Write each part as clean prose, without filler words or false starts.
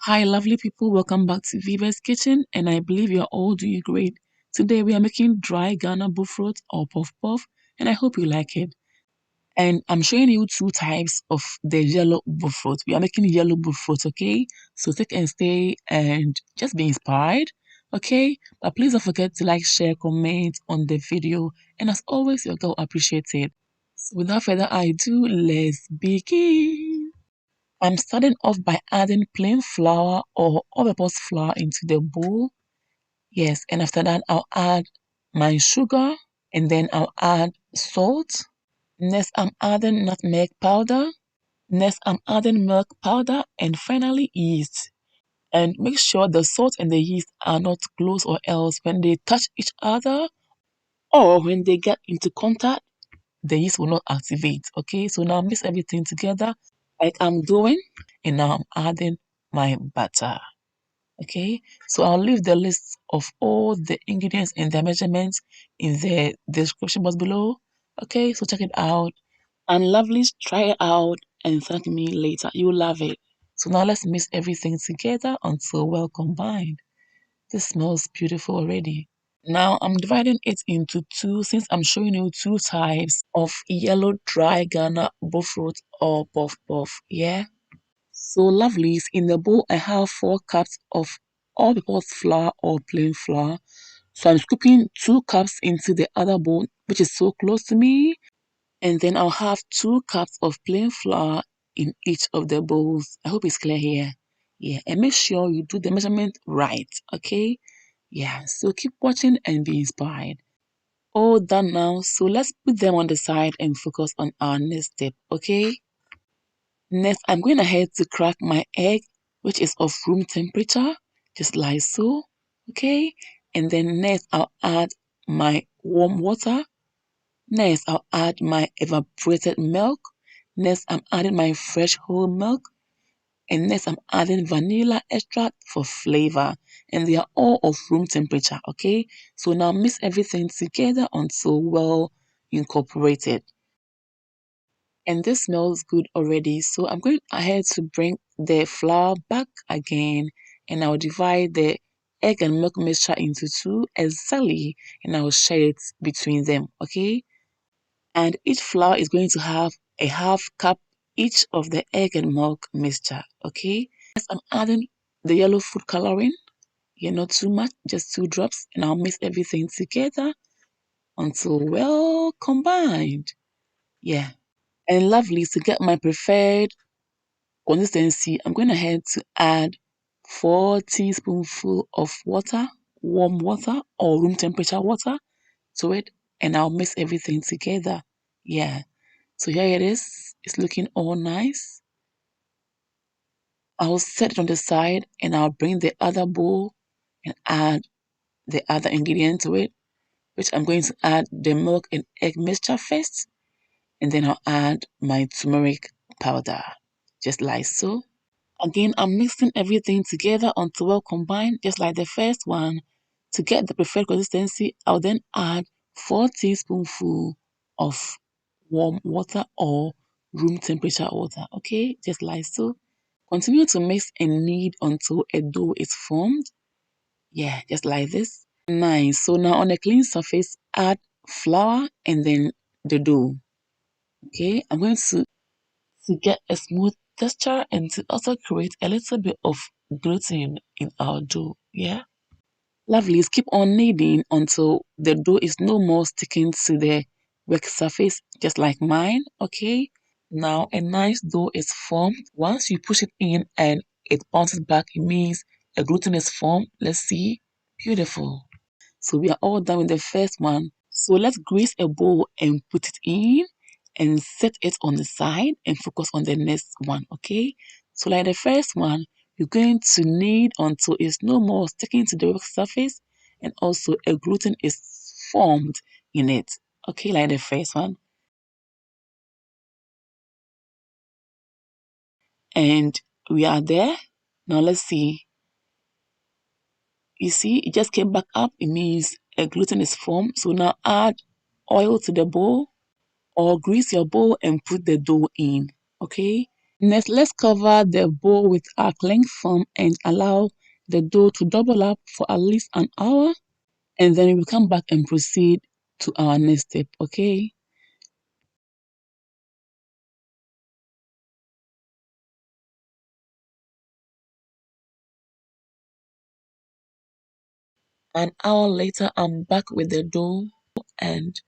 Hi, lovely people. Welcome back to Viva's Kitchen, and I believe you're all doing great. Today, we are making dry Ghana bofrot or puff puff, and I hope you like it. And I'm showing you two types of the yellow bofrot. We are making yellow bofrot, okay? So take and stay and just be inspired, okay? But please don't forget to like, share, comment on the video. And as always, your girl appreciates it. So without further ado, let's begin. I'm starting off by adding plain flour or all-purpose flour into the bowl. Yes, and after that, I'll add my sugar and then I'll add salt. Next, I'm adding nutmeg powder. Next, I'm adding milk powder and finally yeast. And make sure the salt and the yeast are not close, or else when they touch each other or when they get into contact, the yeast will not activate. Okay, so now mix everything together like I'm doing, and now I'm adding my butter. Okay, so I'll leave the list of all the ingredients and their measurements in the description box below. Okay, so check it out, and lovelies, try it out and thank me later. You'll love it. So now let's mix everything together until well combined. This smells beautiful already. Now I'm dividing it into two since I'm showing you two types of yellow dry Ghana bofrot or puff puff. Yeah. So lovelies, in the bowl I have 4 cups of all-purpose flour or plain flour. So I'm scooping 2 cups into the other bowl, which is so close to me, and then I'll have 2 cups of plain flour in each of the bowls. I hope it's clear here. Yeah, and make sure you do the measurement right. Okay. Yeah, so keep watching and be inspired. All done now, so let's put them on the side and focus on our next step. Okay. Next, I'm going ahead to crack my egg, which is of room temperature, just like so. Okay. And then next, I'll add my warm water. Next, I'll add my evaporated milk. Next, I'm adding my fresh whole milk. And next, I'm adding vanilla extract for flavor. And they are all of room temperature, okay? So now mix everything together until well incorporated. And this smells good already. So I'm going ahead to bring the flour back again. And I'll divide the egg and milk mixture into two exactly. And I'll share it between them, okay? And each flour is going to have a half cup each of the egg and milk mixture, okay? Next, I'm adding the yellow food coloring. Yeah, not too much, just 2 drops, and I'll mix everything together until well combined. Yeah, and lovely, to get my preferred consistency, I'm going ahead to add 4 teaspoonfuls of water, warm water or room temperature water to it, and I'll mix everything together. Yeah. So here it is. It's looking all nice. I'll set it on the side and I'll bring the other bowl and add the other ingredient to it, which I'm going to add the milk and egg mixture first, and then I'll add my turmeric powder, just like so. Again, I'm mixing everything together until well combined, just like the first one. To get the preferred consistency, I'll then add 4 teaspoonfuls of warm water or room temperature water, okay? Just like so. Continue to mix and knead until a dough is formed. Yeah, just like this. Nice. So now on a clean surface, add flour and then the dough. Okay, I'm going to get a smooth texture and to also create a little bit of gluten in our dough. Yeah. Lovely. Keep on kneading until the dough is no more sticking to the work surface, just like mine. Okay. Now a nice dough is formed. Once you push it in and it bounces back, it means a gluten is formed. Let's see. Beautiful. So we are all done with the first one. So let's grease a bowl and put it in and set it on the side and focus on the next one, okay? So like the first one, you're going to knead until it's no more sticking to the work surface and also a gluten is formed in it, okay? Like the first one. And we are there. Now let's see. You see, it just came back up. It means a gluten is formed. So now add oil to the bowl or grease your bowl and put the dough in, okay? Next, let's cover the bowl with our cling film and allow the dough to double up for at least an hour. And then we will come back and proceed to our next step, okay? An hour later, I'm back with the dough and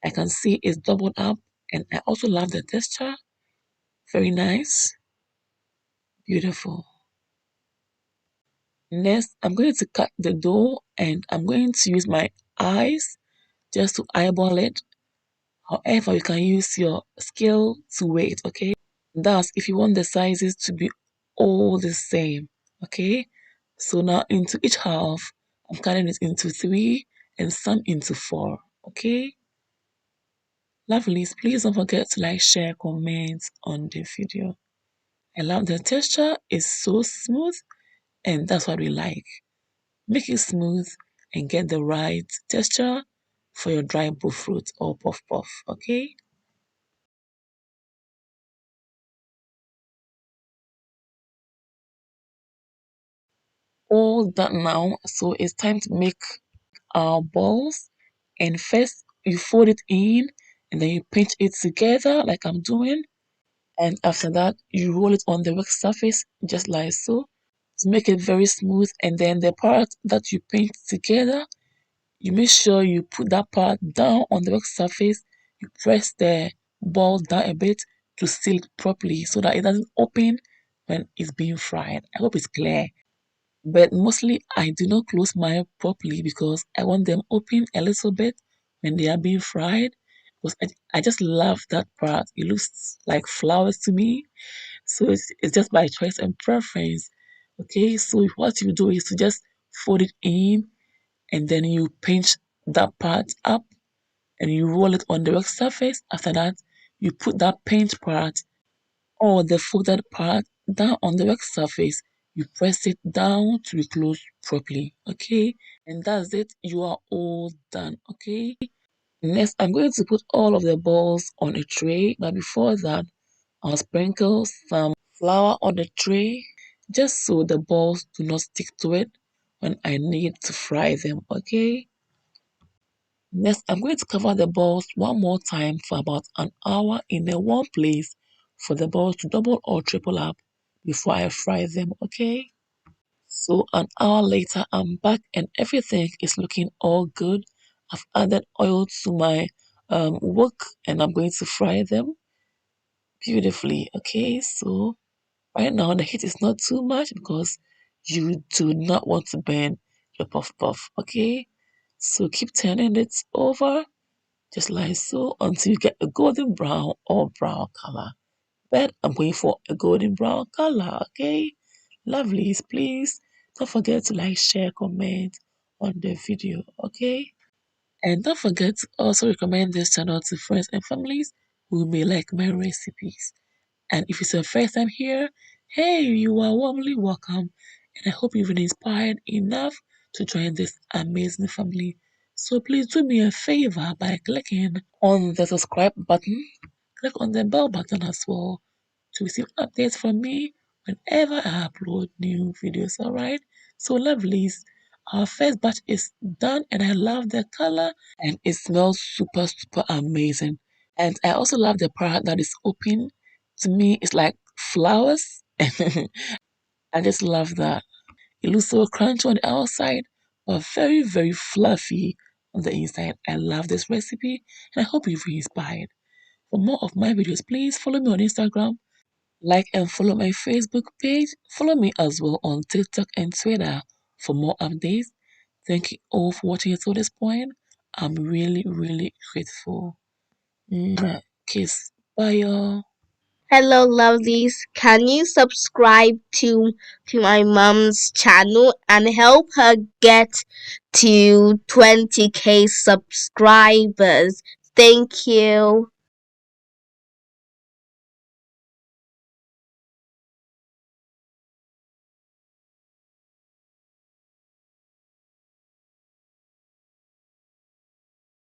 I can see it's doubled up. And I also love the texture. Very nice. Beautiful. Next, I'm going to cut the dough and I'm going to use my eyes just to eyeball it. However, you can use your scale to weigh it, okay? Thus, if you want the sizes to be all the same, okay? So now into each half, I'm cutting it into 3 and some into 4, okay? Lovelies, please don't forget to like, share, comment on the video. I love the texture, it's so smooth, and that's what we like. Make it smooth and get the right texture for your dry bofrot or puff puff, okay? All done now, so it's time to make our balls. And first you fold it in and then you pinch it together like I'm doing. And after that, you roll it on the work surface just like so to make it very smooth. And then the part that you pinch together, you make sure you put that part down on the work surface. You press the ball down a bit to seal it properly so that it doesn't open when it's being fried. I hope it's clear. But mostly I do not close mine properly because I want them open a little bit when they are being fried. Because I just love that part. It looks like flowers to me. So it's just by choice and preference. Okay, so what you do is to just fold it in and then you pinch that part up and you roll it on the work surface. After that, you put that pinch part or the folded part down on the work surface. You press it down to be closed properly. Okay, and that's it. You are all done. Okay. Next, I'm going to put all of the balls on a tray, but before that, I'll sprinkle some flour on the tray just so the balls do not stick to it when I need to fry them. Okay. Next, I'm going to cover the balls one more time for about an hour in a warm place for the balls to double or triple up before I fry them, okay? So an hour later, I'm back and everything is looking all good. I've added oil to my wok and I'm going to fry them beautifully, okay? So right now the heat is not too much because you do not want to burn your puff puff, okay? So keep turning it over just like so until you get a golden brown or brown color. But I'm going for a golden brown color, okay? Lovelies, please don't forget to like, share, comment on the video, okay? And don't forget to also recommend this channel to friends and families who may like my recipes. And if it's your first time here, hey, you are warmly welcome. And I hope you've been inspired enough to join this amazing family. So please do me a favor by clicking on the subscribe button, click on the bell button as well to receive updates from me whenever I upload new videos. Alright? So lovelies, our first batch is done and I love the color and it smells super super amazing. And I also love the part that is open. To me, it's like flowers. I just love that. It looks so crunchy on the outside, but very, very fluffy on the inside. I love this recipe and I hope you've been inspired. For more of my videos, please follow me on Instagram, like and follow my Facebook page. Follow me as well on TikTok and Twitter for more updates. Thank you all for watching it to this point. I'm really, really grateful. Mwah. Kiss. Bye, y'all. Hello, lovelies. Can you subscribe to my mom's channel and help her get to 20K subscribers? Thank you.